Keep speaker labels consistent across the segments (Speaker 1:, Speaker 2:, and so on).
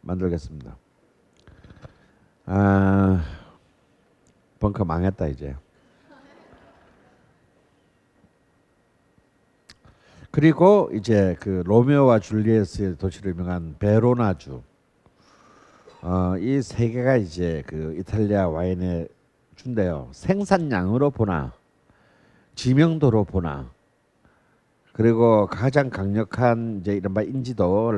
Speaker 1: 만들겠습니다. 아, 벙커 망했다 이제. 그리고 이제 그 로미오와 줄리엣의 도시로 유명한 베로나주. 이 세 개가 이제 그 이탈리아 와인의 주인데요. 생산량으로 보나 지명도로 보나 그리고 가장 강력한 이제 이른바 인지도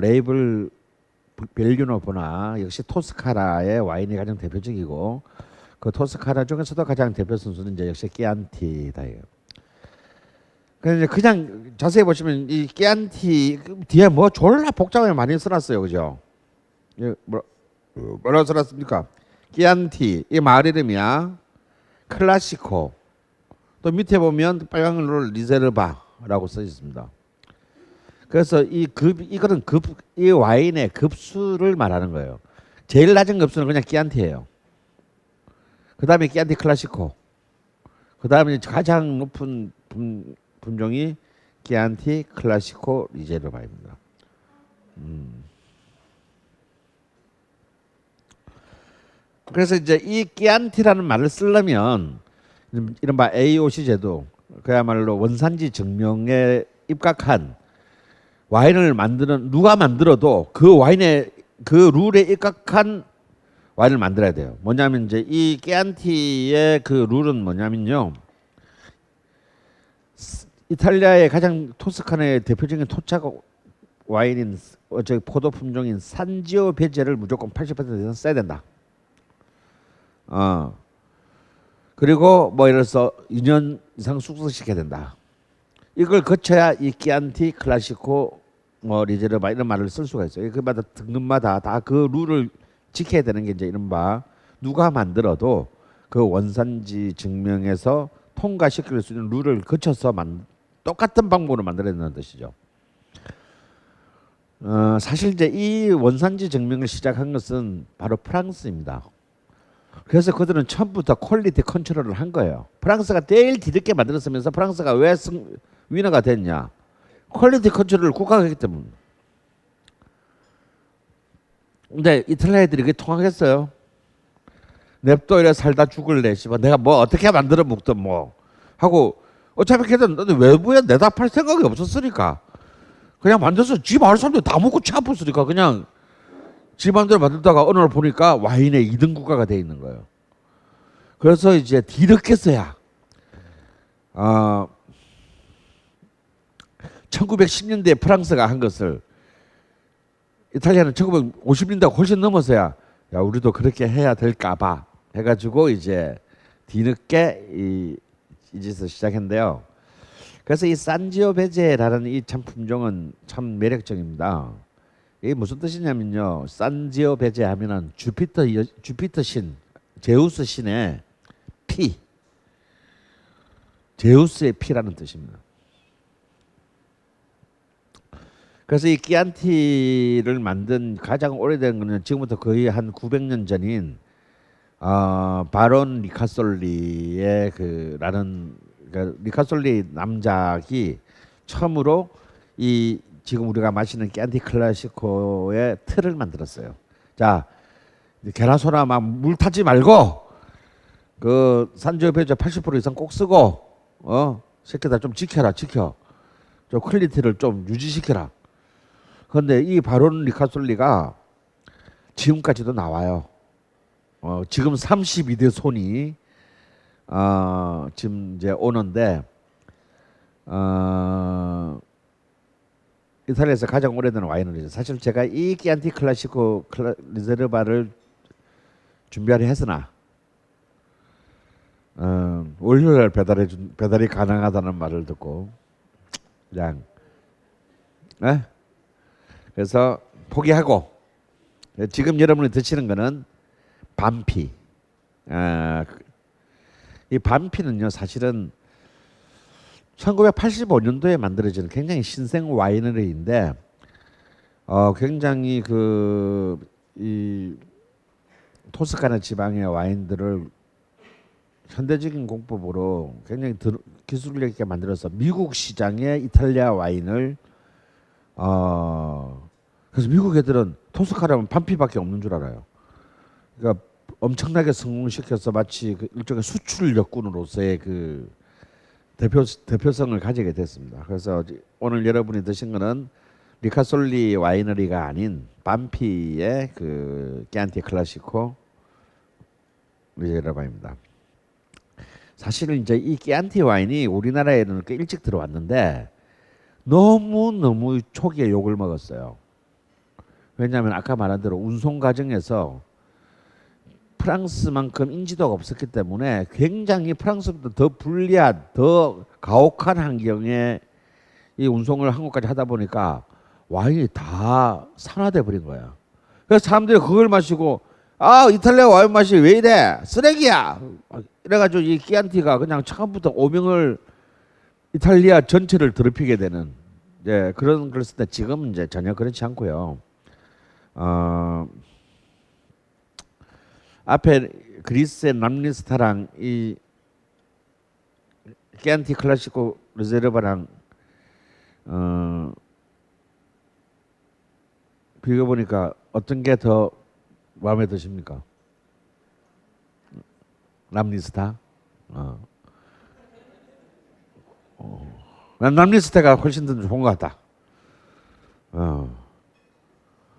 Speaker 1: 레이블 밸류로 보나 역시 토스카라의 와인이 가장 대표적이고 그 토스카라 중에서도 가장 대표 선수는 이제 역시 끼안티다. 그래서 그냥 자세히 보시면 이 끼안티 뒤에 뭐 졸라 복잡하게 많이 써놨어요, 그죠? 뭐라고 써놨습니까? 끼안티 이 마을 이름이야. 클라시코 또 밑에 보면 빨간글로 리제르바라고 써 있습니다. 그래서 이 와인의 급수를 말하는 거예요. 제일 낮은 급수는 그냥 끼안티예요. 그 다음에 끼안티 클라시코. 그 다음에 가장 높은 품종이 끼안티 클라시코 리제르바입니다. 그래서 이제 이 끼안티라는 말을 쓰려면 이른바 AOC 제도, 그야말로 원산지 증명에 입각한 와인을 누가 만들어도 그 와인의 그 룰에 입각한 와인을 만들어야 돼요. 뭐냐면 이제 이 끼안티의 그 룰은 뭐냐면요. 이탈리아의 가장 토스카나의 대표적인 토착 와인인 포도 품종인 산지오 베제를 무조건 80% 이상 써야 된다. 그리고 뭐 예를 들어서 2년 이상 숙성시켜야 된다. 이걸 거쳐야 이 끼안티 클라시코 리제르바 이런 말을 쓸 수가 있어요. 그마다 등급마다 다 그 룰을 지켜야 되는 게 이제 이른바 누가 만들어도 그 원산지 증명에서 통과시킬 수 있는 룰을 거쳐서 똑같은 방법으로 만들어야 된다는 뜻이죠. 사실 이제 이 원산지 증명을 시작한 것은 바로 프랑스입니다. 그래서 그들은 처음부터 퀄리티 컨트롤을 한 거예요. 프랑스가 제일 뒤늦게 만들었으면서 프랑스가 왜 위너가 됐냐? 퀄리티 컨트롤을 국가가 했기 때문에. 근데 이탈리아 애들이 그게 통하겠어요? 냅둬 이래 살다 죽을래. 씨발 내가 뭐 어떻게 만들어 먹든 뭐 하고 어차피 걔들 외부에 내다 팔 생각이 없었으니까 그냥 만들어서 지 마을 사람들 다 먹고 치 아팠으니까 그냥 지 마음대로 만들다가 어느 날 보니까 와인의 2등 국가가 돼 있는 거예요. 그래서 이제 뒤늦게서야 1910년대에 프랑스가 한 것을 이탈리아는 1950년대가 훨씬 넘어서야 야 우리도 그렇게 해야 될까봐 해가지고 이제 뒤늦게 이 짓을 시작했는데요. 그래서 이 산지오베제라는 이 참 품종은 참 매력적입니다. 이게 무슨 뜻이냐면요. 산지오베제 하면은 주피터 신, 제우스 신의 피, 제우스의 피라는 뜻입니다. 그래서 이 끼안티를 만든 가장 오래된 거는 지금부터 거의 한 900년 전인 바론 리카솔리의 그러니까 리카솔리 남작이 처음으로 이 지금 우리가 마시는 끼안티 클라시코의 틀을 만들었어요. 자, 게라소나 막 물 타지 말고 그 산지오베제 80% 이상 꼭 쓰고 새끼들 좀 지켜. 좀 퀄리티를 좀 유지시켜라. 그런데 이 바론 리카솔리가 지금까지도 나와요. 지금 32대 손이 지금 이제 오는데 이탈리아에서 가장 오래된 와인을 사실 제가 이 끼안티 클라시코 리제르바를 준비하려 했으나 월요일 배달이 가능하다는 말을 듣고 그냥 그래서 포기하고 지금 여러분이 드시는 거는 반피. 이 반피는요 사실은 1985년도에 만들어진 굉장히 신생 와이너리인데 굉장히 이 토스카나 지방의 와인들을 현대적인 공법으로 굉장히 기술력 있게 만들어서 미국 시장의 이탈리아 와인을 그래서 미국 애들은 토스카라면 반피밖에 없는 줄 알아요. 그러니까 엄청나게 성공시켜서 마치 그 일종의 수출 역군으로서의 그 대표성을 가지게 됐습니다. 그래서 오늘 여러분이 드신 거는 리카솔리 와이너리가 아닌 반피의 그 끼안티 클라시코 리제르바입니다. 사실은 이제 이 끼안티 와인이 우리나라에는 꽤 일찍 들어왔는데 너무 초기에 욕을 먹었어요. 왜냐하면 아까 말한 대로 운송 과정에서 프랑스만큼 인지도가 없었기 때문에 굉장히 프랑스보다 더 불리한, 더 가혹한 환경에 이 운송을 한국까지 하다 보니까 와인이 다 산화돼 버린 거야. 그래서 사람들이 그걸 마시고 이탈리아 와인 맛이 왜 이래? 쓰레기야. 이래가지고 이 끼안티가 그냥 처음부터 오명을 이탈리아 전체를 더럽히게 되는 그런 걸 쓸 때 지금은 이제 전혀 그렇지 않고요. 앞에 그리스의 남리스타랑 이 끼안티 클라시코 리제르바랑 비교 보니까 어떤 게 더 마음에 드십니까? 남리스타? 난 남리스타가 훨씬 더 좋은 것 같다.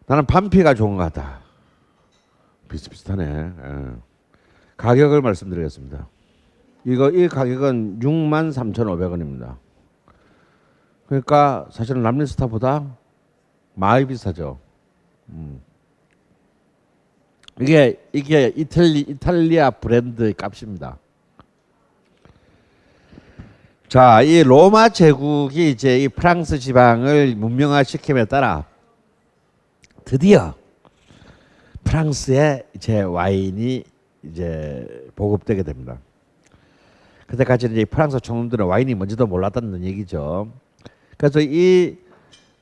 Speaker 1: 나는 반피가 좋은 것 같다. 비슷비슷하네. 가격을 말씀드리겠습니다. 이 가격은 63,500원입니다. 그러니까 사실은 남리스타보다 많이 비싸죠. 이게 이탈리아 브랜드 값입니다. 자, 이 로마 제국이 이제 이 프랑스 지방을 문명화시킴에 따라 드디어 프랑스의 이제 와인이 이제 보급되게 됩니다. 그때까지는 이제 프랑스 총독들은 와인이 뭔지도 몰랐다는 얘기죠. 그래서 이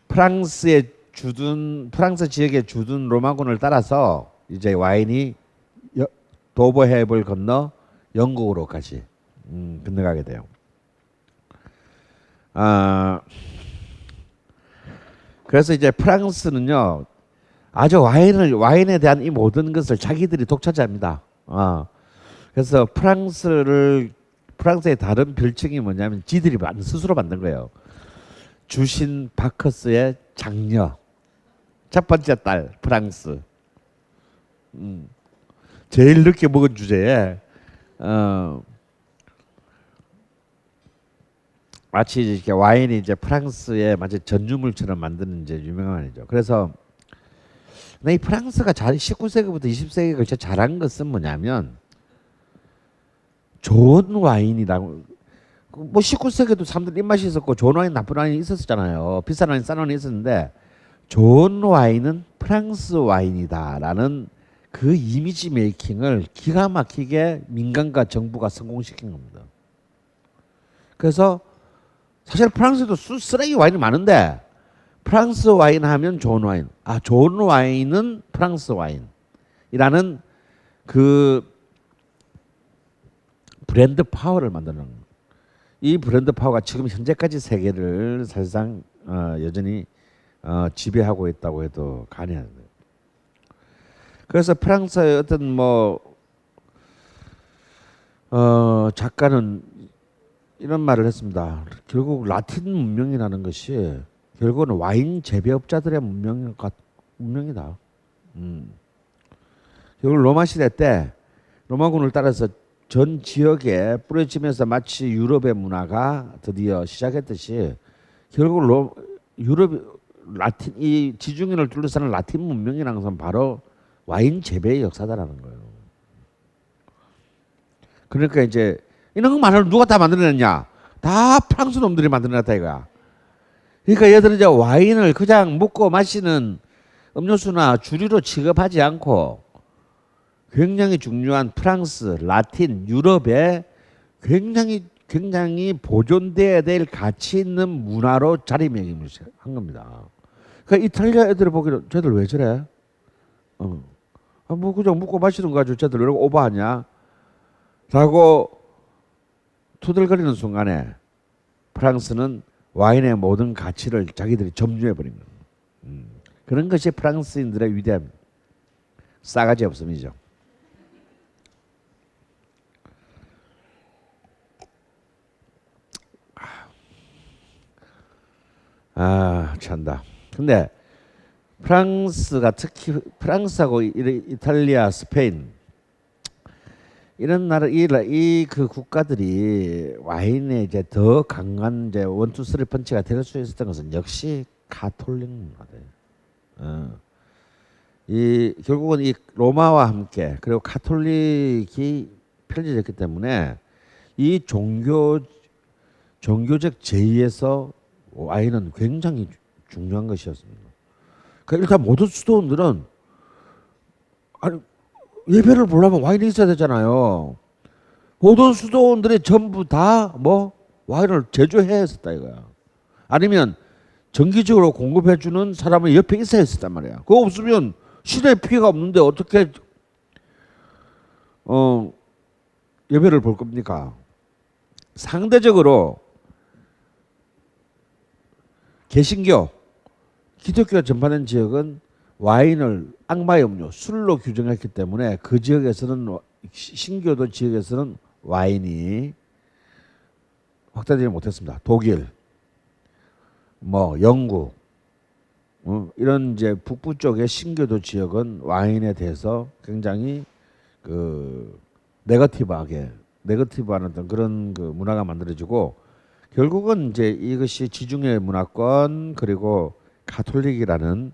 Speaker 1: 프랑스 지역에 주둔 로마군을 따라서 이제 와인이 도버 해협을 건너 영국으로까지 건너가게 돼요. 그래서 이제 프랑스는요, 아주 와인에 대한 이 모든 것을 자기들이 독차지합니다. 그래서 프랑스의 다른 별칭이 뭐냐면 지들이 스스로 만든 거예요. 주신 바커스의 장녀, 첫 번째 딸 프랑스. 제일 늦게 먹은 주제에 마치 이렇게 와인이 이제 프랑스의 마치 전유물처럼 만드는 이제 유명한 와인이죠. 그래서 이 프랑스가 19세기부터 20세기에 걸쳐 잘한 것은 뭐냐면 좋은 와인이다. 뭐 19세기도 사람들 입맛이 있었고 좋은 와인, 나쁜 와인이 있었잖아요. 비싼 와인, 싼 와인이 있었는데 좋은 와인은 프랑스 와인이다라는 그 이미지 메이킹을 기가 막히게 민간과 정부가 성공시킨 겁니다. 그래서 사실 프랑스에도 쓰레기 와인이 많은데 프랑스 와인 하면 좋은 와인. 좋은 와인은 프랑스 와인이라는 그 브랜드 파워를 만드는 거예요. 이 브랜드 파워가 지금 현재까지 세계를 사실상 여전히 지배하고 있다고 해도 과언이 아닙니다. 그래서 프랑스의 어떤 작가는 이런 말을 했습니다. 결국 라틴 문명이라는 것이 결국은 와인 재배업자들의 문명이다. 결국 로마 시대 때 로마군을 따라서 전 지역에 뿌려지면서 마치 유럽의 문화가 드디어 시작했듯이 결국 라틴 이 지중해를 둘러싸는 라틴 문명이라는 것은 바로 와인 재배의 역사다라는 거예요. 그러니까 이제 이런 말을 누가 다 만들어냈냐? 다 프랑스 놈들이 만들어냈다 이거야. 그러니까 얘들은 이제 와인을 그냥 먹고 마시는 음료수나 주류로 취급하지 않고 굉장히 중요한 프랑스, 라틴, 유럽에 굉장히 보존돼야 될 가치 있는 문화로 자리매김을 한 겁니다. 그러니까 이탈리아 애들을 보기로 쟤들 왜 저래? 뭐 그냥 먹고 마시는 거 가지고 쟤들 왜 이렇게 오버하냐? 라고 투덜거리는 순간에 프랑스는 와인의 모든 가치를 자기들이 점유해 버린 거예요. 그런 것이 프랑스인들의 위대함, 싸가지 없음이죠. 찬다. 근데 프랑스가 특히 프랑스하고 이탈리아, 스페인 이런 나라 이 그 국가들이 와인에 이제 더 강한 이제 원투 쓰리 펀치가 될 수 있었던 것은 역시 가톨릭 문화예요. 이 결국은 이 로마와 함께 그리고 가톨릭이 펼쳐졌기 때문에 이 종교적 제의에서 와인은 굉장히 중요한 것이었습니다. 그러니까 일단 모든 수도원들은 아니 예배를 보려면 와인이 있어야 되잖아요. 모든 수도원들이 전부 다 뭐 와인을 제조해야 했었다 이거야. 아니면 정기적으로 공급해주는 사람이 옆에 있어야 했었단 말이야. 그거 없으면 시대의 피해가 없는데 어떻게 예배를 볼 겁니까? 상대적으로 개신교, 기독교가 전파된 지역은 와인을 악마의 음료, 술로 규정했기 때문에 그 지역에서는 신교도 지역에서는 와인이 확대되지 못했습니다. 독일, 뭐 영국, 이런 이제 북부 쪽의 신교도 지역은 와인에 대해서 굉장히 그 네거티브한 어떤 그런 그 문화가 만들어지고 결국은 이제 이것이 지중해 문화권 그리고 가톨릭이라는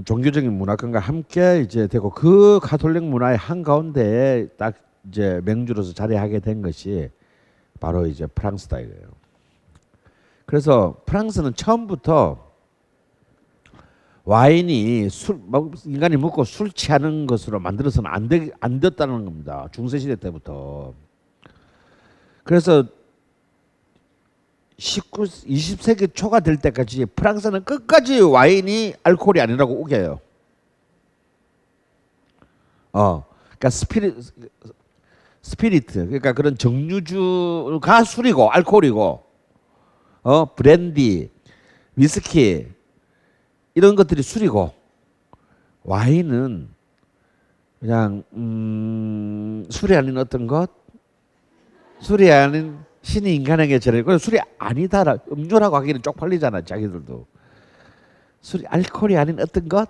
Speaker 1: 종교적인 문화권과 함께 이제 되고 그 가톨릭 문화의 한 가운데에 딱 이제 맹주로서 자리하게 된 것이 바로 이제 프랑스다 이거예요. 그래서 프랑스는 처음부터 와인이 인간이 먹고 술 취하는 것으로 만들어서는 안 됐다는 겁니다. 중세 시대 때부터. 그래서 20세기 초가 될 때까지 프랑스는 끝까지 와인이 알코올이 아니라고 우겨요. 그러니까 스피리트, 그러니까 그런 정류주가 술이고 알코올이고, 브랜디, 위스키 이런 것들이 술이고 와인은 그냥 술이 아닌 어떤 것, 술이 아닌 신이 인간에게 전해. 술이 아니다라 음료라고 하기는 쪽팔리잖아 자기들도. 술이 알코올이 아닌 어떤 것.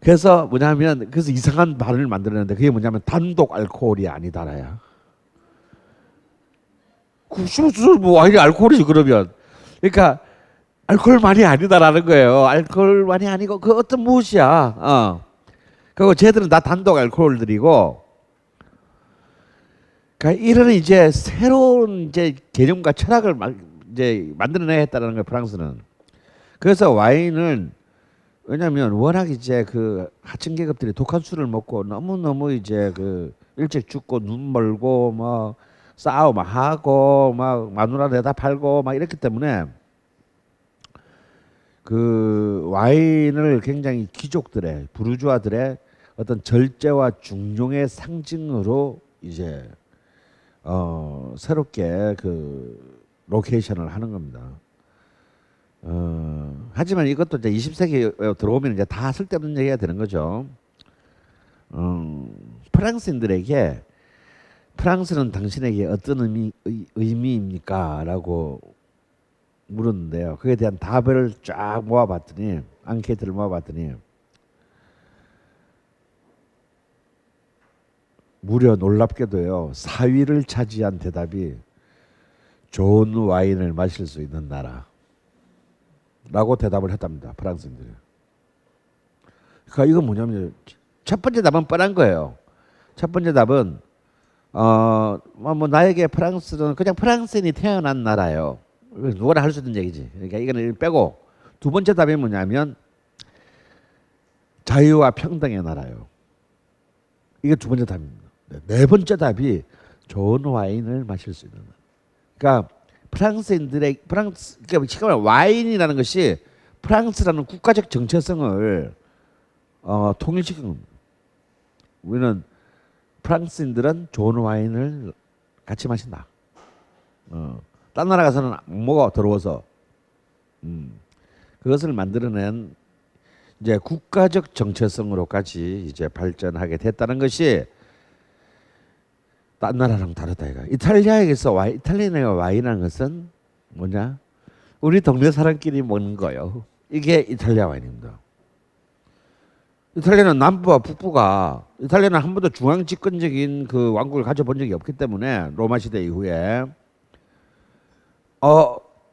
Speaker 1: 그래서 뭐냐면 그래서 이상한 말을 만들었는데 그게 뭐냐면 단독 알코올이 아니다라야. 술 와인이 알코올이지 그러면. 그러니까 알코올만이 아니다라는 거예요. 알코올만이 아니고 그 어떤 무엇이야. 그리고 쟤들은 다 단독 알코올들이고. 그러니까 이런 이제 새로운 이제 개념과 철학을 이제 만들어내야 했다는 거예요 프랑스는. 그래서 와인은 왜냐하면 워낙 이제 그 하층 계급들이 독한 술을 먹고 너무 이제 그 일찍 죽고 눈 멀고 뭐 싸움 하고 막 마누라 내다 팔고 막 이랬기 때문에 그 와인을 굉장히 귀족들의 부르주아들의 어떤 절제와 중용의 상징으로 이제 새롭게 그 로케이션을 하는 겁니다. 하지만 이것도 이제 20세기에 들어오면 이제 다 쓸데없는 얘기가 되는 거죠. 프랑스인들에게 프랑스는 당신에게 어떤 의미입니까? 라고 물었는데요. 그에 대한 답을 쫙 모아봤더니 앙케이트를 모아봤더니 무려 놀랍게도요 4위를 차지한 대답이 좋은 와인을 마실 수 있는 나라라고 대답을 했답니다. 프랑스인들이. 그러니까 이건 뭐냐면 첫 번째 답은 뻔한 거예요. 첫 번째 답은 뭐 나에게 프랑스는 그냥 프랑스인이 태어난 나라예요. 누구나 할 수 있는 얘기지. 그러니까 이거는 빼고 두 번째 답이 뭐냐면 자유와 평등의 나라예요. 이게 두 번째 답입니다. 네 번째 답이 좋은 와인을 마실 수 있는 나라. 그러니까 그러니까 와인이라는 것이 프랑스라는 국가적 정체성을 통일시킨 겁니다. 우리는 프랑스인들은 좋은 와인을 같이 마신다. 딴 나라 가서는 못 먹어 더러워서. 그것을 만들어낸 이제 국가적 정체성으로까지 이제 발전하게 됐다는 것이 딴 나라랑 다르다 이거. 이탈리아에서 이탈리아의 와인이라는 것은 뭐냐? 우리 동네 사람끼리 먹는 거예요. 이게 이탈리아 와인입니다. 이탈리아는 남부와 북부가 이탈리아는 한 번도 중앙 집권적인 그 왕국을 가져본 적이 없기 때문에 로마 시대 이후에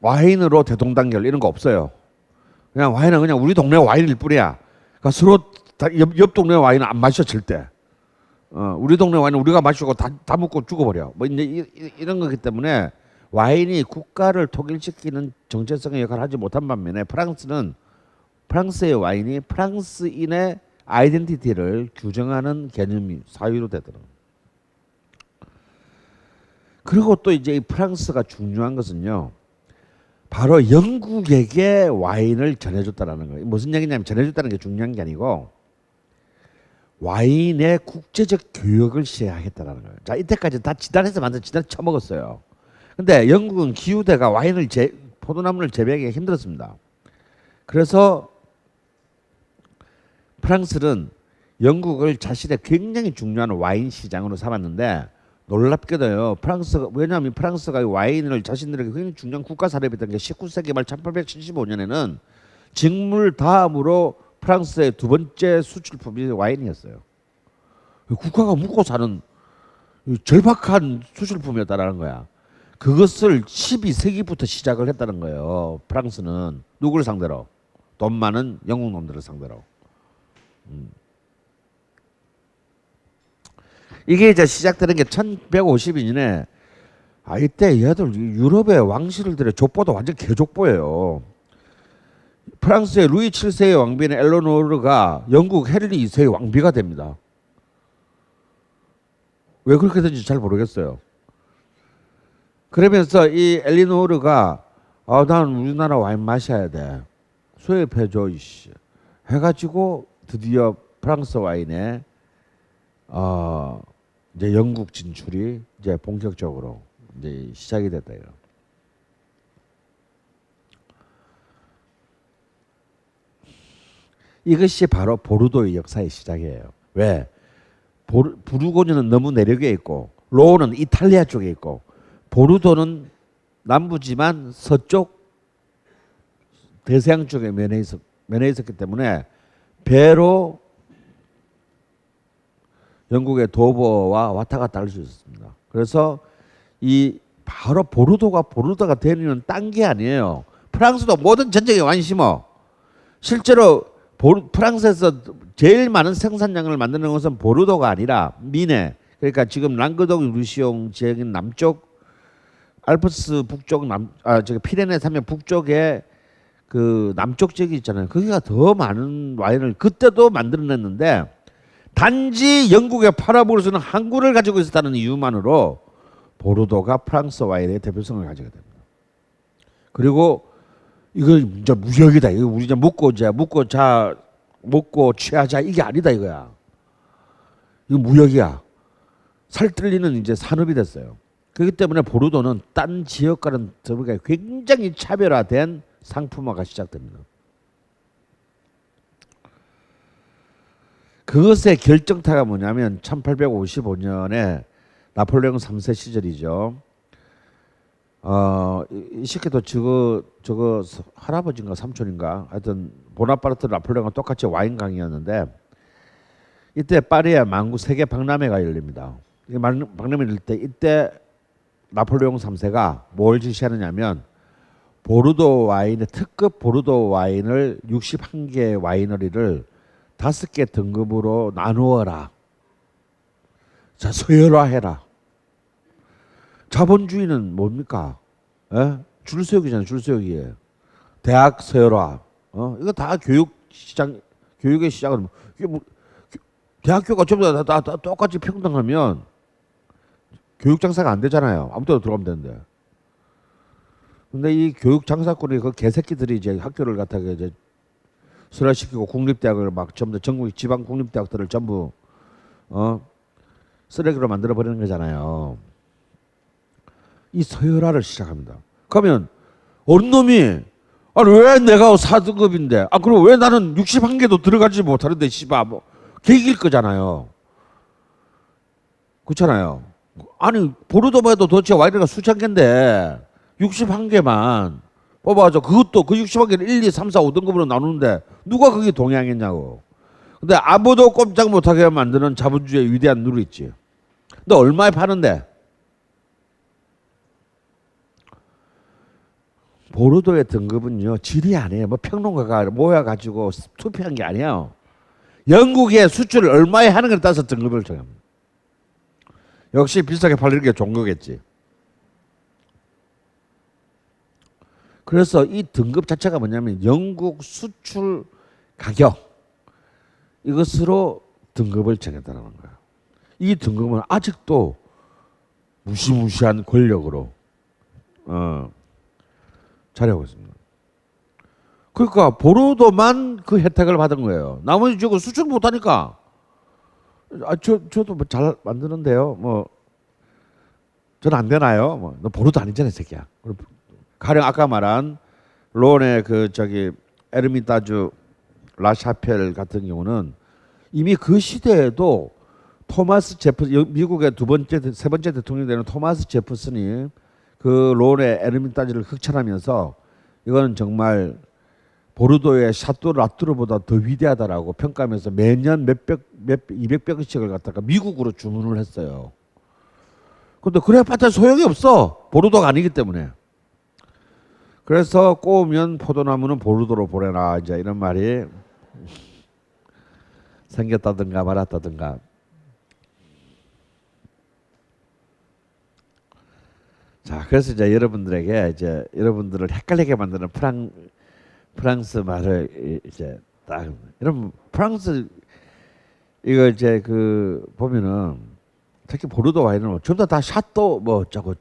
Speaker 1: 와인으로 대동단결 이런 거 없어요. 그냥 와인은 그냥 우리 동네 와인일 뿐이야. 그러니까 서로 옆 동네 와인은 안 마셔 절대. 우리 동네 와인은 우리가 마시고 다 먹고 죽어버려. 뭐 이제 이런 거기 때문에 와인이 국가를 통일시키는 정체성의 역할을 하지 못한 반면에 프랑스의 와인이 프랑스인의 아이덴티티를 규정하는 개념이 사유로 되더라고요. 그리고 또 이제 이 프랑스가 중요한 것은요. 바로 영국에게 와인을 전해줬다라는 거예요. 무슨 얘기냐면 전해줬다는 게 중요한 게 아니고 와인의 국제적 교역을 시작했다라는 거예요. 자, 이때까지 다 지단해서 만든 지단 처먹었어요. 근데 영국은 기후대가 포도나무를 재배하기가 힘들었습니다. 그래서 프랑스는 영국을 자신의 굉장히 중요한 와인 시장으로 삼았는데 놀랍게도요. 왜냐하면 프랑스가 와인을 자신들에게 굉장히 중요한 국가 산업이었던 게 19세기 말 1875년에는 직물 다음으로 프랑스의 두 번째 수출품이 와인이었어요. 국가가 묵고 사는 절박한 수출품이었다라는 거야. 그것을 12세기부터 시작을 했다는 거예요. 프랑스는 누구를 상대로? 돈 많은 영국 놈들을 상대로. 이게 이제 시작되는 게 1152년에 이때 얘들 유럽의 왕실을 들여 족보도 완전 개족보예요. 프랑스의 루이 7세의 왕비인 엘레노르가 영국 헨리 2세의 왕비가 됩니다. 왜 그렇게 된지 잘 모르겠어요. 그러면서 이 엘리노르가 난 우리나라 와인 마셔야 돼. 수입해줘 이씨. 해가지고 드디어 프랑스 와인에 이제 영국 진출이 이제 본격적으로 이제 시작이 됐다 이거. 이것이 바로 보르도의 역사의 시작이에요. 왜? 부르고뉴는 너무 내륙에 있고 로우는 이탈리아 쪽에 있고 보르도는 남부지만 서쪽 대서양 쪽에 면해 있었기 때문에 배로 영국의 도버와 왔다 갔다 할 수 있었습니다. 그래서 바로 보르도가 되는 딴 게 아니에요. 프랑스도 모든 전쟁에 와인 심어. 실제로 프랑스에서 제일 많은 생산량을 만드는 것은 보르도가 아니라 미네. 그러니까 지금 랑그독 루시옹 지역인 남쪽 알프스 북쪽 저기 피레네 산맥 북쪽에 그 남쪽 지역이 있잖아요. 거기가 더 많은 와인을 그때도 만들어냈는데 단지 영국에 팔아볼 수 있는 항구를 가지고 있었다는 이유만으로 보르도가 프랑스 와인의 대표성을 가지게 됩니다. 그리고 이거 이제 무역이다. 이거 우리 이제 먹고 취하자 이게 아니다 이거야. 이거 무역이야. 살뜰리는 이제 산업이 됐어요. 그렇기 때문에 보르도는 딴 지역과는 다르게 굉장히 차별화된 상품화가 시작됩니다. 그것의 결정타가 뭐냐면 1855년에 나폴레옹 3세 시절이죠. 이 새끼도 저거 할아버지인가 삼촌인가 하여튼 보나파르트 나폴레옹과 똑같이 와인 강이었는데 이때 파리에 만구 세계 박람회가 열립니다. 박람회 열릴 때 이때 나폴레옹 3세가 뭘 지시하느냐면 특급 보르도 와인을 61개 와이너리를 5개 등급으로 나누어라. 자, 서열화해라. 자본주의는 뭡니까? 줄세우기잖아요. 줄세우기. 대학 서열화. 이거 다 교육의 시작은 이게 뭐 대학교가 전부 다 똑같이 평등하면 교육 장사가 안 되잖아요. 아무 데나 들어가면 되는데. 근데 이 교육 장사꾼이 그 개새끼들이 이제 학교를 갖다가 이제 설화시키고 국립대학을 막 전부 전국 지방 국립대학들을 전부 쓰레기로 만들어 버리는 거잖아요. 이 서열화를 시작합니다. 그러면 어느 놈이 아니 왜 내가 4등급인데 그럼 왜 나는 61개도 들어가지 못하는데 씨발 뭐 개길 거잖아요. 그렇잖아요. 아니 보르도마에도 도대체 와이너리가 수천 개인데 61개만 뽑아서 그것도 그 61개를 1, 2, 3, 4, 5등급으로 나누는데 누가 그게 동의하겠냐고. 근데 아무도 꼼짝 못하게 만드는 자본주의의 위대한 룰이 있지. 근데 얼마에 파는데? 보르도의 등급은요 질이 아니에요. 뭐 평론가가 모여가지고 투표한 게 아니에요. 영국의 수출을 얼마에 하는 걸 따라서 등급을 정합니다. 역시 비싸게 팔리는 게 좋은 거겠지. 그래서 이 등급 자체가 뭐냐면 영국 수출 가격 이것으로 등급을 정했다는 거예요. 이 등급은 아직도 무시무시한 권력으로 자리하고 있습니다. 그러니까 보르도만 그 혜택을 받은 거예요. 나머지 지금 수출 못하니까 저도 뭐 잘 만드는데요. 뭐 저는 안 되나요? 뭐 너 보르도 아니잖아, 이 새끼야. 가령 아까 말한 론의 그 저기 에르미타주 라샤펠 같은 경우는 이미 그 시대에도 토마스 제퍼슨 미국의 세 번째 대통령이 되는 토마스 제퍼슨이 그 론의 에르미타주를 흑천하면서 이거는 정말 보르도의 샤또 라뚜르보다 더 위대하다라고 평가하면서 매년 200병씩을 갖다가 미국으로 주문을 했어요. 근데 그래봤자 소용이 없어. 보르도가 아니기 때문에. 그래서 꼬우면 포도나무는 보르도로 보내라 이제 이런 말이 생겼다든가 말았다든가. 자, 그래서 이제 여러분들을 헷갈리게 만드는 프랑스 말을 이제 딱 여러분 프랑스 이거 이제 그 보면은 특히 보르도 와인은 전부 다 샤또 뭐 어쩌고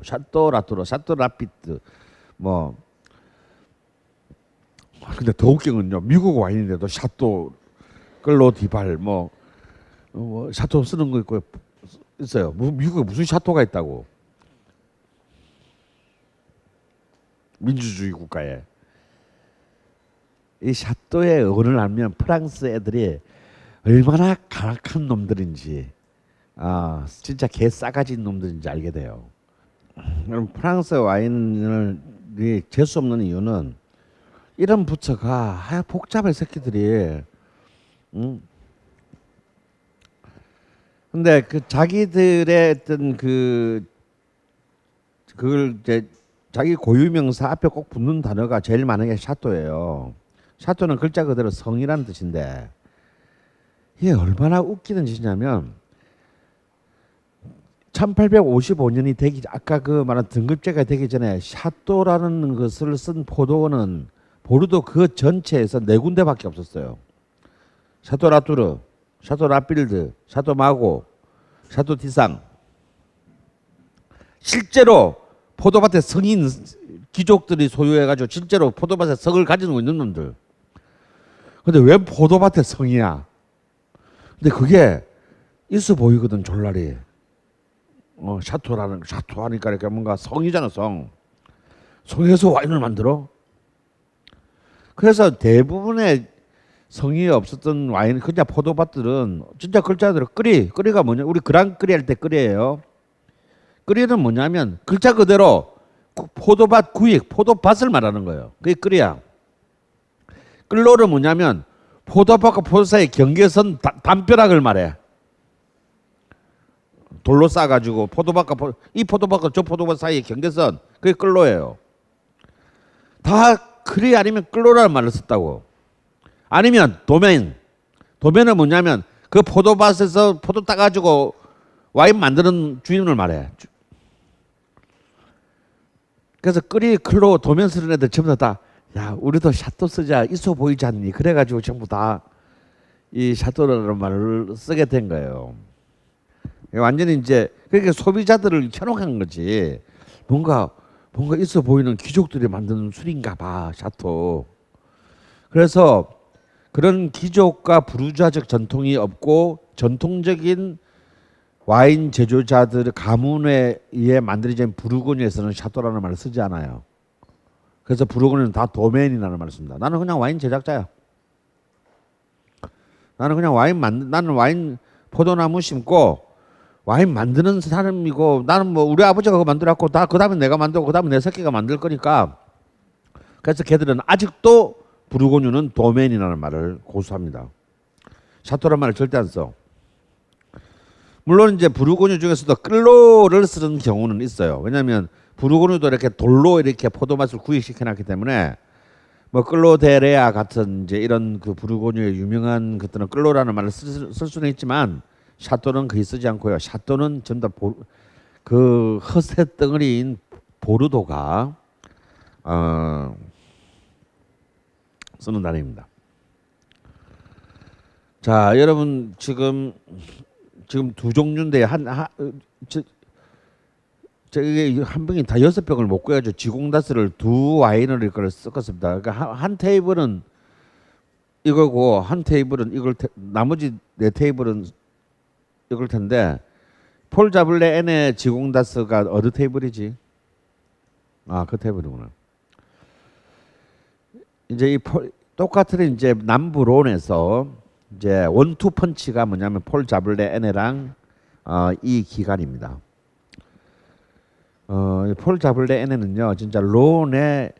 Speaker 1: 샤또 라뚜르 샤또 라피트 뭐 근데 더 웃긴 건요 미국 와인인데도 샤또 끌로 디발 뭐 샤또 쓰는 거 있고 있어요. 미국에 무슨 샤또가 있다고. 민주주의 국가에 이 샤또의 어원을 알면 프랑스 애들이 얼마나 가락한 놈들인지 진짜 개 싸가지 놈들인지 알게 돼요. 프랑스 와인이 재수 없는 이유는 이런 부처가 복잡해 새끼들이 근데 그 자기들의 어떤 그걸 이제 자기 고유명사 앞에 꼭 붙는 단어가 제일 많은 게 샤또예요. 샤또는 글자 그대로 성이라는 뜻인데 이게 얼마나 웃기는 짓이냐면 1855년이 되기 아까 그 말한 등급제가 되기 전에 샤또라는 것을 쓴 포도원은 보르도 그 전체에서 4군데밖에 없었어요. 샤또 라뚜르, 샤또 라필드, 샤또 마고, 샤또 디상. 실제로 포도밭에 성인 귀족들이 소유해가지고 실제로 포도밭에 성을 가지고 있는 놈들. 근데 왜 포도밭에 성이야? 근데 그게 있어 보이거든 졸라리. 샤토 하니까 이렇게 뭔가 성이잖아 성. 성에서 와인을 만들어. 그래서 대부분의 성이 없었던 와인 그냥 포도밭들은 진짜 글자대로 끓이가 뭐냐 우리 그랑끓이 할 때 끓이에요. 끓이는 뭐냐면 글자 그대로 포도밭 구획 포도밭을 말하는 거예요. 그게 끓이야. 끌로는 뭐냐면 포도밭과 포도 사이 경계선 담벼락을 말해. 돌로 싸가지고 포도밭과 이 포도밭과 저 포도밭 사이의 경계선 그게 끌로예요. 다 그리 아니면 끌로라는 말을 썼다고. 아니면 도면은 뭐냐면 그 포도밭에서 포도 따가지고 와인 만드는 주인을 말해. 그래서 끌로 도면 쓰는 애들 전부 다 야 우리도 샤또 쓰자 있어 보이지 않니? 그래가지고 전부 다 이 샤또라는 말을 쓰게 된 거예요. 완전히 이제 그러니까 소비자들을 현혹한 거지. 뭔가 있어 보이는 귀족들이 만드는 술인가 봐 샤또. 그래서 그런 귀족과 부르주아적 전통이 없고 전통적인 와인 제조자들 가문에 의해 만들어진 부르고뉴에서는 샤또라는 말을 쓰지 않아요. 그래서 부르고뉴는 다 도메인이라는 말을 씁니다. 나는 그냥 와인 제작자야. 나는 와인 포도나무 심고 와인 만드는 사람이고, 나는 뭐 우리 아버지가 그거 만들었고 다 그다음에 내가 만들고 그다음에 내 새끼가 만들 거니까. 그래서 걔들은 아직도 부르고뉴는 도메인이라는 말을 고수합니다. 샤또라는 말을 절대 안 써. 물론 이제 부르고뉴 중에서도 끌로를 쓰는 경우는 있어요. 왜냐하면 부르고뉴도 이렇게 돌로 이렇게 포도 맛을 구입시켜놨기 때문에 뭐 끌로데레아 같은 이제 이런 그 부르고뉴의 유명한 것들은 끌로라는 말을 쓸 수는 있지만 샤또는 거의 쓰지 않고요. 샤또는 전부 다 그 허세 덩어리인 보르도가 쓰는 단어입니다. 자, 여러분 지금 두 종류인데 이게 한 병이 다 6병을 못 구해가지고 지공다스를 두 와인을 이걸 섞었습니다. 그러니까 한 테이블은 이거고 한 테이블은 나머지 4테이블은 이걸 텐데 폴 자블레 N의 지공다스가 어느 테이블이지? 아, 그 테이블이구나. 이제 똑같은 이제 남부론에서 이제 원투 펀치가 뭐냐면 폴 자블레 N랑 이 기간입니다. 폴 자블레 N는요 진짜 론의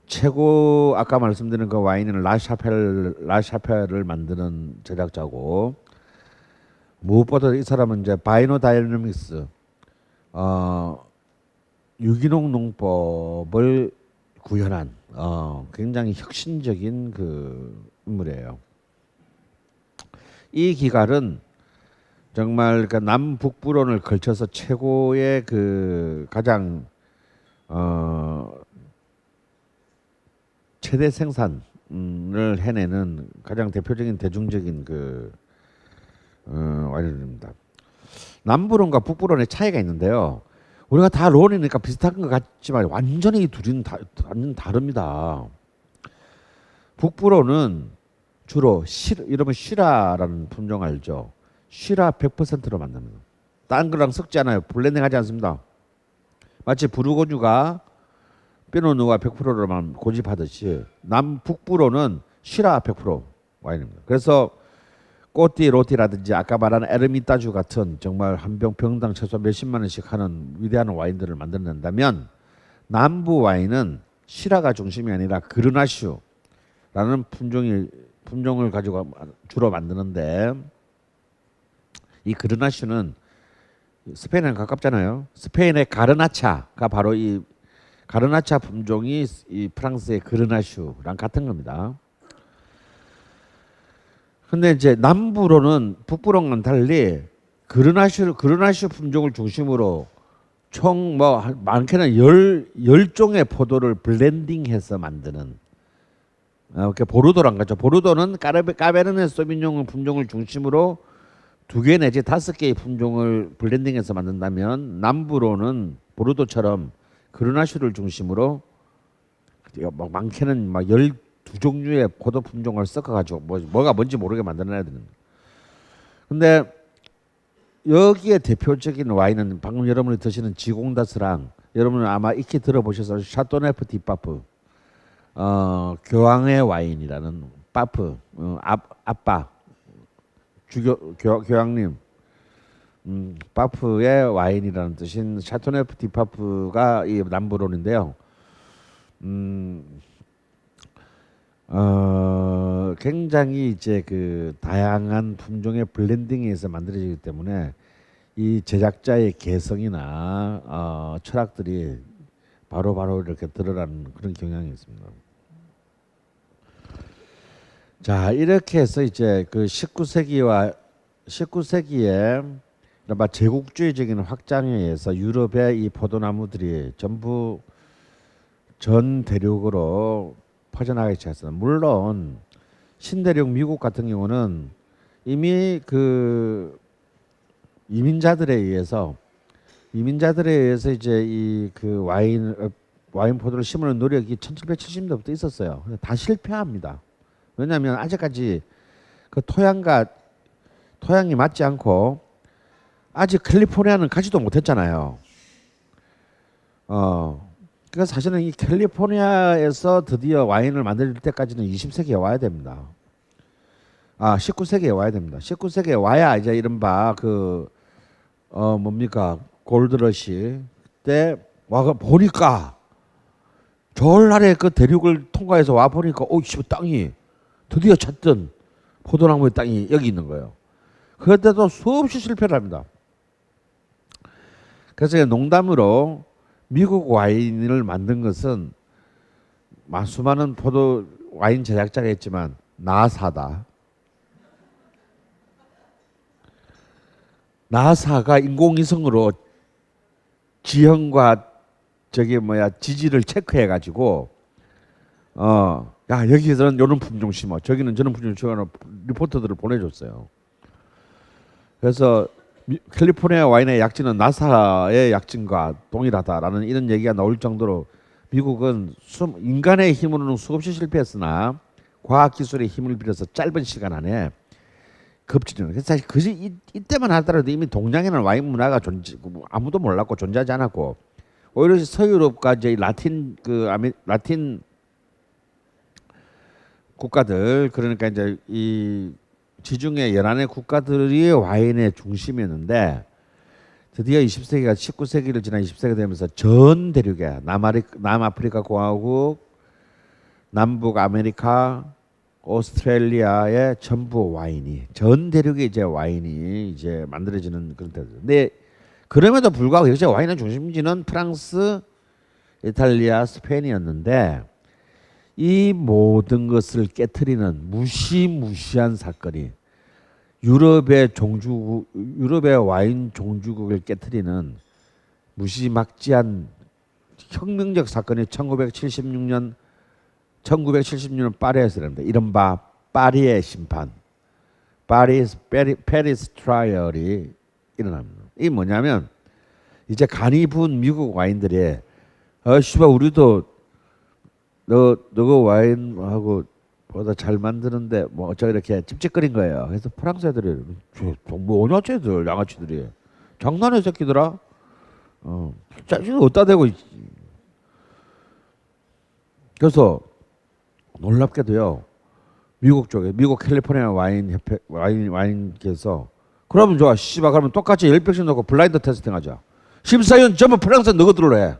Speaker 1: 최고 아까 말씀드린 그 와인은 라샤펠을 만드는 제작자고, 무엇보다 이 사람은 이제 바이노다이내믹스 유기농 농법을 구현한 굉장히 혁신적인 그 인물이에요. 이 기갈은 정말 그 남북부론을 걸쳐서 최고의 그 가장 최대 생산을 해내는 가장 대표적인 대중적인 그 와인입니다. 남부론과 북부론의 차이가 있는데요. 우리가 다 론이니까 비슷한 것 같지만 완전히 이 둘은 완전 다릅니다. 북부론은 주로 이러면 시라라는 품종 알죠? 시라 100%로 만듭니다. 딴 거랑 섞지 않아요. 블렌딩 하지 않습니다. 마치 부르고뉴가 피노누아 100%로만 고집하듯이 북부론은 시라 100% 와인입니다. 그래서 꼬띠 로티라든지 아까 말한 에르미따주 같은 정말 한 병당 최소 몇십만 원씩 하는 위대한 와인들을 만들어낸다면 남부 와인은 시라가 중심이 아니라 그르나슈라는 품종을 가지고 주로 만드는데, 이 그르나슈는 스페인에 가깝잖아요. 스페인의 가르나차가 바로 이 가르나차 품종이 이 프랑스의 그르나슈랑 같은 겁니다. 근데 이제 남부로는 북부론과는 달리 그르나슈 품종을 중심으로 총 뭐 많게는 10종의 포도를 블렌딩해서 만드는 이렇게 보르도란 거죠. 보르도는 까베르네 소비뇽 품종을 중심으로 2개 내지 5개의 품종을 블렌딩해서 만든다면 남부로는 보르도처럼 그르나슈를 중심으로 많게는 막 12종류의 포도 품종을 섞어가지고 뭐가 뭔지 모르게 만들어내야 되는. 근데 여기에 대표적인 와인은 방금 여러분이 드시는 지공다스랑 여러분은 아마 익히 들어보셔서 샤토네프 디파프 교황의 와인이라는 파프 아빠 교황님 파프의 와인이라는 뜻인 샤토네프 디파프가 이 남부론인데요. 굉장히 이제 그 다양한 품종의 블렌딩에서 만들어지기 때문에 이 제작자의 개성이나 철학들이 바로 이렇게 드러나는 그런 경향이 있습니다. 자, 이렇게 해서 이제 그 19세기에 이른바 제국주의적인 확장에 의해서 유럽의 이 포도나무들이 전부 전 대륙으로 퍼져나가기 시작했습니다. 물론 신대륙 미국 같은 경우는 이미 그 이민자들에 의해서 이제 이 그 와인 포도를 심으는 노력이 1770년대부터 있었어요. 근데 다 실패합니다. 왜냐하면 아직까지 그 토양이 맞지 않고 아직 캘리포니아는 가지도 못했잖아요. 그러니까 사실은 이 캘리포니아에서 드디어 와인을 만들 때까지는 20세기에 와야 됩니다. 19세기에 와야 됩니다. 19세기에 와야 이제 이른바 뭡니까 골드러시 때 와가 보니까 저울날에 그 대륙을 통과해서 와 보니까 씨 땅이 드디어 찾던 포도나무의 땅이 여기 있는 거예요. 그런데도 수없이 실패를 합니다. 그래서 농담으로 미국 와인을 만든 것은 수많은 포도 와인 제작자가 있지만 나사다. 나사가 인공위성으로 지형과 지지를 체크해 가지고 야 여기서는 이런 품종 심어 저기는 저런 품종 심어 리포터들을 보내줬어요. 그래서 캘리포니아 와인의 약진은 나사의 약진과 동일하다라는 이런 얘기가 나올 정도로 미국은 인간의 힘으로는 수없이 실패했으나 과학기술의 힘을 빌려서 짧은 시간 안에 급진을. 그래서 사실 이때만 하더라도 이미 동양에는 와인 문화가 아무도 몰랐고 존재하지 않았고 오히려 서유럽과 이제 라틴 국가들 그러니까 이제 이 지중해 연안의 국가들이 와인의 중심이었는데 드디어 20세기가 19세기를 지나 20세기가 되면서 전 대륙에 남아프리카 공화국, 남북 아메리카, 오스트레일리아의 전부 와인이 전 대륙에 이제 와인이 이제 만들어지는 그런 때죠. 근데 그럼에도 불구하고 역시 와인의 중심지는 프랑스, 이탈리아, 스페인이었는데 이 모든 것을 깨트리는 무시무시한 사건이 유럽의 와인 종주국을 깨트리는 무시막지한 혁명적 사건이 1976년 파리에서 일어납니다. 이른바 파리의 심판, 페리스 트라이얼이 일어납니다. 이게 뭐냐면 이제 간이 부은 미국 와인들이 씨발 우리도 너가 와인하고 보다 잘 만드는데 뭐 어쩌고 이렇게 찝찝거린 거예요. 그래서 프랑스 애들이 뭐냐 쟤들 양아치들이 장난해 새끼들아. 짜증 어디다 대고. 그래서 놀랍게도요 미국 쪽에 미국 캘리포니아 와인께서 그러면 좋아 씨발 그러면 똑같이 10병씩 넣고 블라인드 테스팅 하자. 심사위원 전부 프랑스 너희들로 해.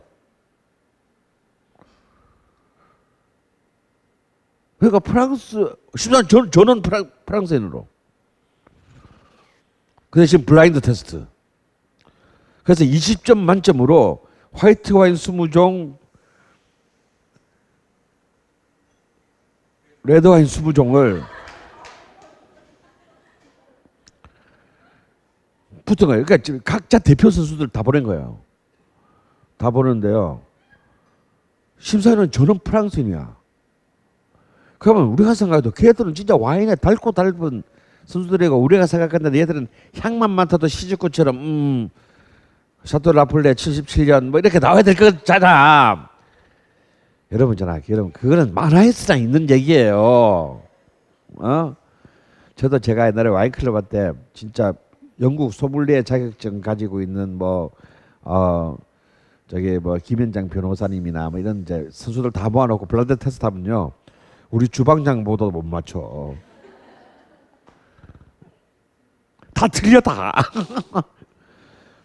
Speaker 1: 그러니까 프랑스 심사위원 저는 프랑스인으로. 그 대신 블라인드 테스트. 그래서 20점 만점으로 화이트 와인 20종, 레드 와인 20종을 붙은 거예요. 그러니까 각자 대표 선수들 다 보낸 거예요. 다 보는데요. 심사위원은 저는 프랑스인이야. 그러면 우리가 생각해도 걔들은 진짜 와인에 달고 달은 선수들이고 우리가 생각하는데 얘들은 향만 맡아도 시즈코처럼 샤토 라플레 77년 뭐 이렇게 나와야 될 거잖아. 여러분 그거는 만화에서나 있는 얘기예요. 저도 제가 옛날에 와인클럽 할 때 진짜 영국 소믈리에 자격증 가지고 있는 김현장 변호사님이나 뭐 이런 이제 선수들 다 모아놓고 블라인드 테스트 하면요. 우리 주방장보다 못 맞춰. 다 틀려 다.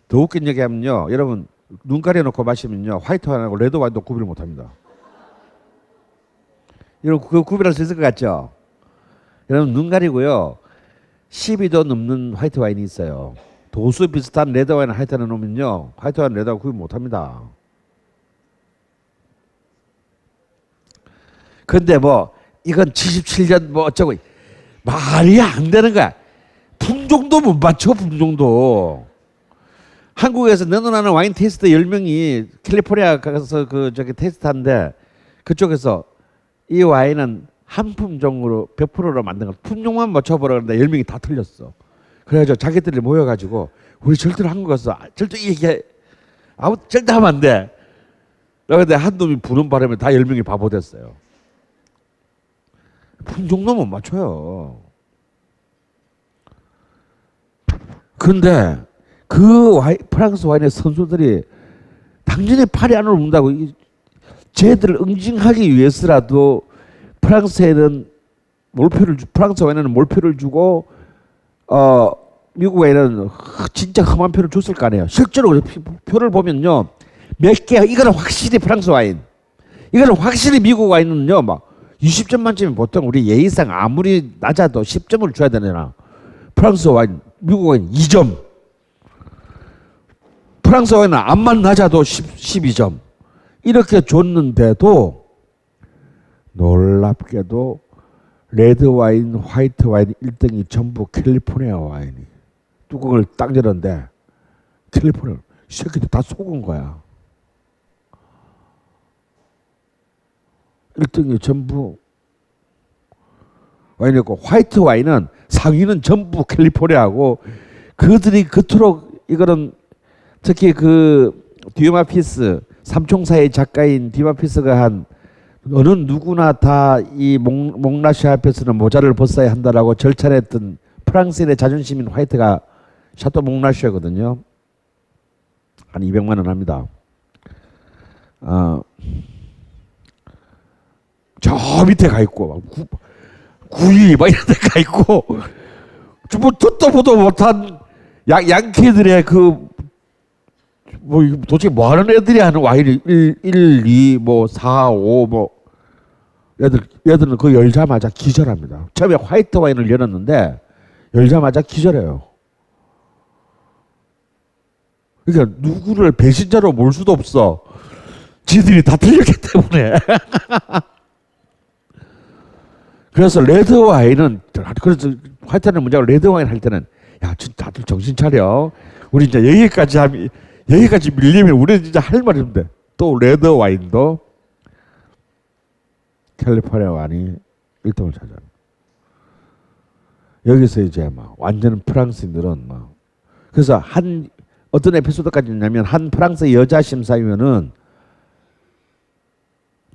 Speaker 1: 더 웃긴 얘기 하면요. 여러분 눈 가려놓고 마시면요. 화이트 와인하고 레드 와인도 구별을 못합니다. 여러분 그 구별할 수 있을 것 같죠? 여러분 눈 가리고요. 12도 넘는 화이트 와인이 있어요. 도수 비슷한 레드 와인 화이트 와인 놓으면요. 화이트 와인 레드 와인 구별 못합니다. 근데 이건 77년 어쩌고 말이 안 되는 거야. 품종도 못 맞춰 품종도. 한국에서 내놓는 와인 테스트 10명이 캘리포니아 가서 테스트하는데 그쪽에서 이 와인은 한 품종으로 100%로 만든 거 품종만 맞춰보라 그러는데 10명이 다 틀렸어. 그래가지고 자기들이 모여가지고 우리 절대로 한국 가서 절대 이게 절대 하면 안 돼. 그런데 한 놈이 부는 바람에 다 10명이 바보 됐어요. 품종도 못 맞춰요. 근데 프랑스 와인의 선수들이 당연히 팔이 안으로 문다고 쟤들을 응징하기 위해서라도 프랑스 와인에는 몰표를 주고 미국 와인은 진짜 험한 표를 줬을 거 아니에요. 실제로 표를 보면요 몇 개 이거는 확실히 프랑스 와인, 이거는 확실히 미국 와인은요 막 20점 만점이 보통 우리 예의상 아무리 낮아도 10점을 줘야 되잖아. 프랑스 와인, 미국 와인 2점. 프랑스 와인은 암만 낮아도 12점. 이렇게 줬는데도 놀랍게도 레드 와인, 화이트 와인 1등이 전부 캘리포니아 와인이. 뚜껑을 딱 열었는데 캘리포니아 이 새끼들 다 속은 거야. 1등이 전부 와인이었고 화이트 와인은 상위는 전부 캘리포니아고 그들이 그토록 이거는 특히 그 디마피스 삼총사의 작가인 디마피스가 한 어느 누구나 다 이 몽라시 앞에서는 모자를 벗어야 한다라고 절찬했던 프랑스인의 자존심인 화이트가 샤또 몽라시거든요. 한 200만 원 합니다. 저 밑에 가 있고 구이 막 이런 데 가 있고 뭐 듣도 보도 못한 양키들의 뭐 도대체 뭐 하는 애들이 하는 와인이 1, 2, 뭐 4, 5 뭐 얘들은 그거 열자마자 기절합니다. 처음에 화이트 와인을 열었는데 열자마자 기절해요. 그러니까 누구를 배신자로 몰 수도 없어. 지들이 다 틀렸기 때문에. 그래서 레드 와인은 그래서 화이트는 문제고 레드 와인 할 때는 야 진짜 다들 정신 차려. 우리 이제 여기까지 밀리면 우리는 진짜 할 말이 없는데 또 레드 와인도 캘리포니아 와인이 1등을 차지합니다. 여기서 이제 막 완전 프랑스인들은 막 그래서 어떤 에피소드까지 있냐면 한 프랑스 여자 심사위원은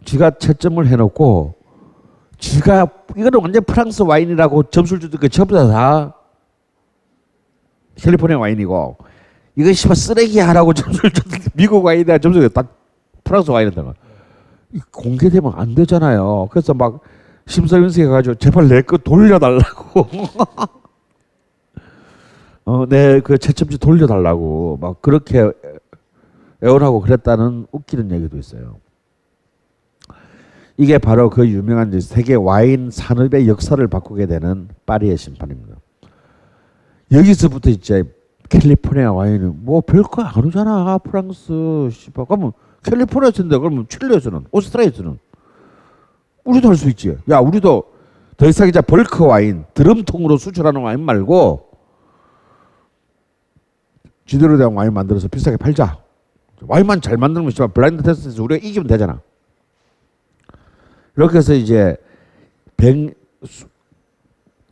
Speaker 1: 지가 채점을 해놓고 지가 이거는 완전 프랑스 와인이라고 점수를 주던 그 전부 다 캘리포니아 와인이고 이거 씨발 쓰레기야라고 점수를 줬던 미국 와인이다 점수가 다 프랑스 와인이다. 공개되면 안 되잖아요. 그래서 막 심사위원석에 가지고 제발 내 거 돌려달라고 내 그 채점지 돌려달라고 막 그렇게 애원하고 그랬다는 웃기는 얘기도 있어요. 이게 바로 그 유명한 세계 와인 산업의 역사를 바꾸게 되는 파리의 심판입니다. 여기서부터 이제 캘리포니아 와인은 뭐 별거 안 오잖아. 프랑스 씨발 그러면 캘리포니아에서인데 그러면 칠레에서는 오스트리아에서는 우리도 할 수 있지. 야 우리도 더 이상 이제 벌크 와인 드럼통으로 수출하는 와인 말고 제대로 된 와인 만들어서 비싸게 팔자. 와인만 잘 만들면 씨발 블라인드 테스트에서 우리가 이기면 되잖아. 이렇게 해서 이제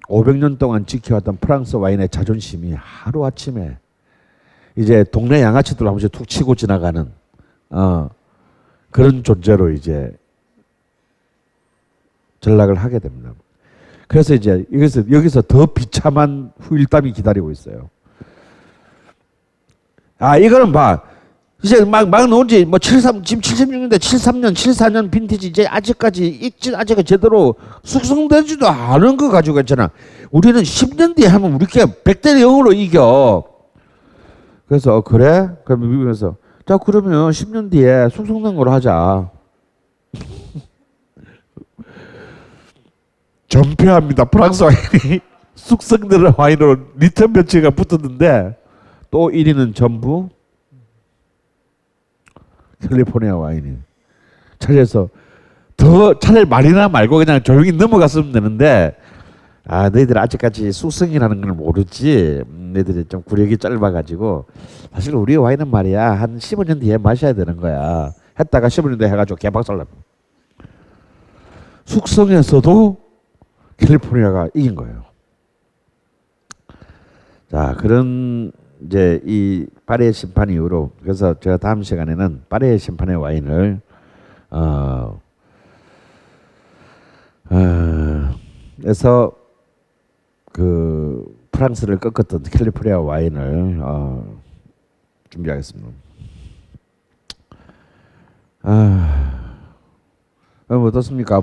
Speaker 1: 500년 동안 지켜왔던 프랑스 와인의 자존심이 하루아침에 이제 동네 양아치들 한 번씩 툭 치고 지나가는 그런 존재로 이제 전락을 하게 됩니다. 그래서 이제 여기서 더 비참한 후일담이 기다리고 있어요. 이거는 봐. 이제 막 나온 지 뭐 지금 76년대 73년 74년 빈티지 이제 아직까지 제대로 숙성되지도 않은 거 가지고 있잖아. 우리는 10년 뒤에 하면 우리께 100대 0으로 이겨. 그래서 그래? 그러면 미국에서 자 그러면 10년 뒤에 숙성된 거로 하자. 전폐합니다. 프랑스 와인이 숙성된 와인으로 리턴 배치가 붙었는데 또 1위는 전부 캘리포니아 와인이 차라리 차라리 말이나 말고 그냥 조용히 넘어갔으면 되는데 너희들 아직까지 숙성이라는 걸 모르지. 너희들이 좀 구력이 짧아가지고 사실 우리 와인은 말이야 한 15년 뒤에 마셔야 되는 거야. 했다가 15년 뒤에 해가지고 개박살 납니다. 숙성에서도 캘리포니아가 이긴 거예요. 자 그런 이제 이 파리의 심판 이후로 그래서 제가 다음 시간에는 파리의 심판의 와인을 에서 그 프랑스를 꺾었던 캘리포니아 와인을 준비하겠습니다. 어떻습니까?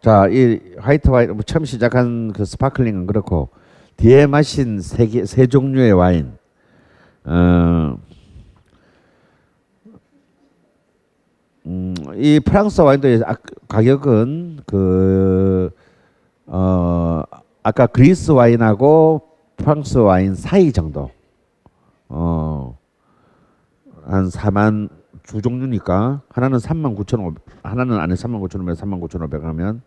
Speaker 1: 자, 이 화이트 와인 처음 시작한 그 스파클링은 그렇고 뒤에 마신 세 종류의 와인. 이 프랑스 와인도 가격은 아까 그리스 와인하고 프랑스 와인 사이 정도. 한 4만 주 종류니까 하나는 39,500, 하나는 안에 39,500, 39,500 하면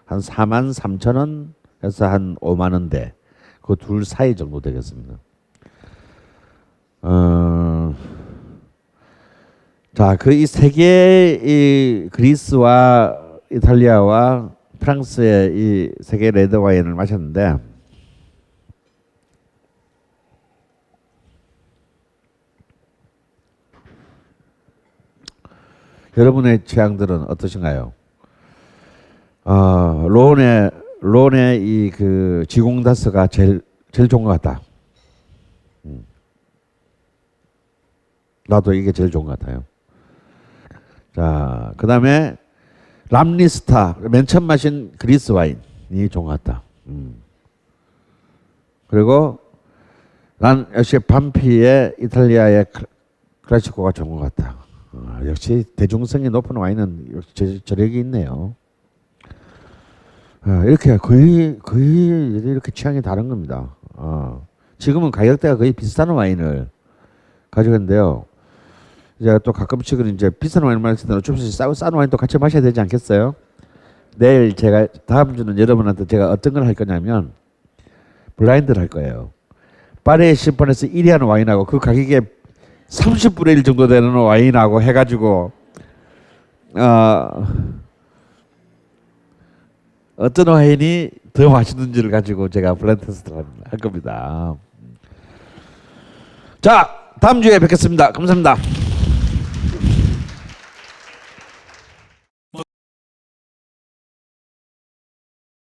Speaker 1: 한 43,000원 한 5만 원대. 그 둘 사이 정도 되겠습니다. 자, 그 이 세 개의 이 그리스와 이탈리아와 프랑스의 이 세 개 레드 와인을 마셨는데 여러분의 취향들은 어떠신가요? 론의 이 그 지공다스가 제일 좋은 것 같다. 나도 이게 제일 좋은 것 같아요. 자, 그 다음에 람리스타 맨 처음 마신 그리스 와인이 좋은 것 같다. 그리고 난 역시 반피의 이탈리아의 클라시코가 좋은 것 같다. 역시 대중성이 높은 와인은 역시 저력이 있네요. 이렇게 거의 이렇게 취향이 다른 겁니다. 지금은 가격대가 거의 비슷한 와인을 가지고 있는데요. 이제 또 가끔씩은 이제 비싼 와인 마실 때는 좀 싼 와인도 같이 마셔야 되지 않겠어요? 내일 제가 다음 주는 여러분한테 제가 어떤 걸 할 거냐면 블라인드를 할 거예요. 파리 심판에서 1위 하는 와인하고 그 가격에 30분의 1 정도 되는 와인하고 해가지고 어떤 와인이 더 맛있는지를 가지고 제가 블라인드 테스트를 할 겁니다. 자, 다음 주에 뵙겠습니다. 감사합니다.